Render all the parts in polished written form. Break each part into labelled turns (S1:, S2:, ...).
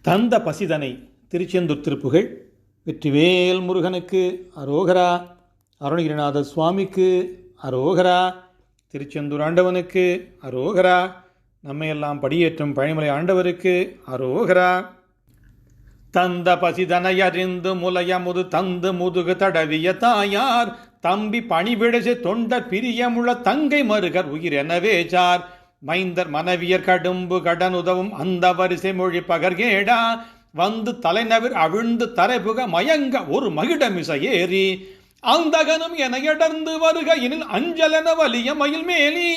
S1: தந்த பசிதனை திருச்செந்தூர் திருப்புகழ். வெற்றிவேல் முருகனுக்கு அரோகரா, அருணகிரிநாத சுவாமிக்கு அரோகரா, திருச்செந்தூர் ஆண்டவனுக்கு அரோகரா, நம்மையெல்லாம் படியேற்றும் பழனிமலை ஆண்டவருக்கு அரோகரா. தந்த பசிதனை அறிந்து முலையமுது தந்து முதுகு தடவிய தாயார் தம்பி பணிவிடைசை தொண்டர் பிரியமுள்ள தங்கை மருகர் உயிரெனவே சார் மைந்தர் மனைவியர் கடும்பு கடன் உதவும் அந்த வரிசை மொழி பகர்கேடா வந்து தலைநவிர் அவிழ்ந்து தரைபுக மயங்க ஒரு மகிடமிசை ஏறி அந்தகனும் என எடர்ந்து வருக எனில் அஞ்சல் என வலிய மயில் மேலி,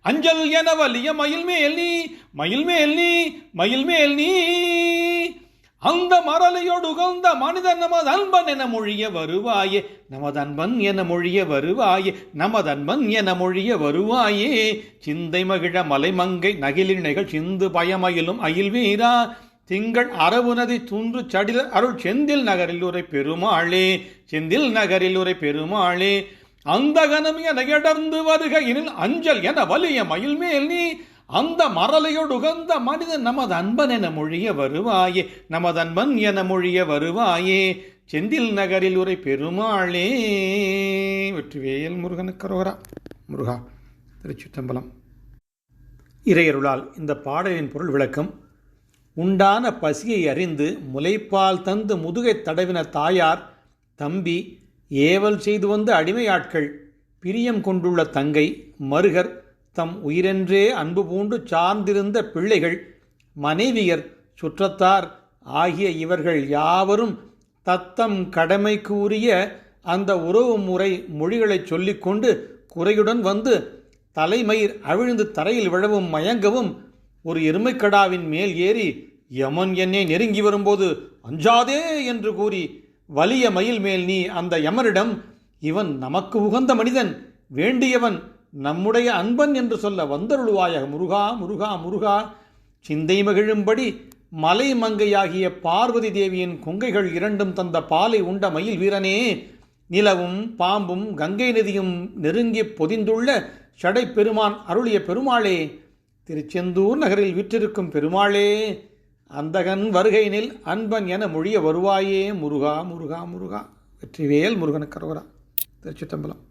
S1: அஞ்சல் என வலிய மயில் மேலி, மயில் மேல் மயில் மேல் நீ அந்த மரலையோடு உகந்த மனிதன் நமது அன்பன் என மொழிய வருவாயே, நமது அன்பன் என மொழிய வருவாயே, நமது அன்பன் என மொழிய வருவாயே. சிந்தை மகிழ மலைமங்கை நகிலினைகள் சிந்து பயமயிலும் அயில் வீரா திங்கள் அரவு நதி துன்று சடில அருள் செந்தில் நகரில் உரை பெருமாளே, செந்தில் நகரில் உரை பெருமாளே. அந்த கனம் என எடர்ந்து வருக எனில் அஞ்சல் என வலிய மயில் மேல் நீ அந்த மரலையோடு உகந்த மனிதன் நமது அன்பன் என மொழிய வருவாயே, நமது அன்பன் என மொழிய வருவாயே. செந்தில் நகரில் உரை பெருமாளே. வெற்றிவேல் முருகனுக்கு அரோகரா. முருகா திருச்சிற்றம்பலம். இறையருளால் இந்த பாடலின் பொருள் விளக்கம். உண்டான பசியை அறிந்து முலைப்பால் தந்து முதுகை தடவின தாயார் தம்பி ஏவல் செய்து வந்த அடிமையாட்கள் பிரியம் கொண்டுள்ள தங்கை மருகர் தம் உயிரென்றே அன்பு பூண்டு சார்ந்திருந்த பிள்ளைகள் மனைவியர் சுற்றத்தார் ஆகிய இவர்கள் யாவரும் தத்தம் கடமைக்கு உரிய அந்த உறவு முறை மொழிகளை சொல்லிக்கொண்டு குறையுடன் வந்து தலைமயிர் அவிழ்ந்து தரையில் விழவும் மயங்கவும் ஒரு எருமைக்கடாவின் மேல் ஏறி யமன் என்னை நெருங்கி வரும்போது அஞ்சாதே என்று கூறி வலிய மயில் மேல் நீ அந்த யமனிடம் இவன் நமக்கு உகந்த மனிதன், வேண்டியவன், நம்முடைய அன்பன் என்று சொல்ல வந்தருளுவாயாக முருகா முருகா முருகா. சிந்தை மகிழும்படி மலை மங்கையாகிய பார்வதி தேவியின் கொங்கைகள் இரண்டும் தந்த பாலை உண்ட மயில் வீரனே, நிலவும் பாம்பும் கங்கை நதியும் நெருங்கி பொதிந்துள்ள ஷடை பெருமான் அருளிய பெருமாளே, திருச்செந்தூர் நகரில் விற்றிருக்கும் பெருமாளே, அந்தகன் வருகையினில் அன்பன் என மொழிய வருவாயே முருகா முருகா முருகா. வெற்றிவேல் முருகனுக்கு அரோகரா. திருச்சிற்றம்பலம்.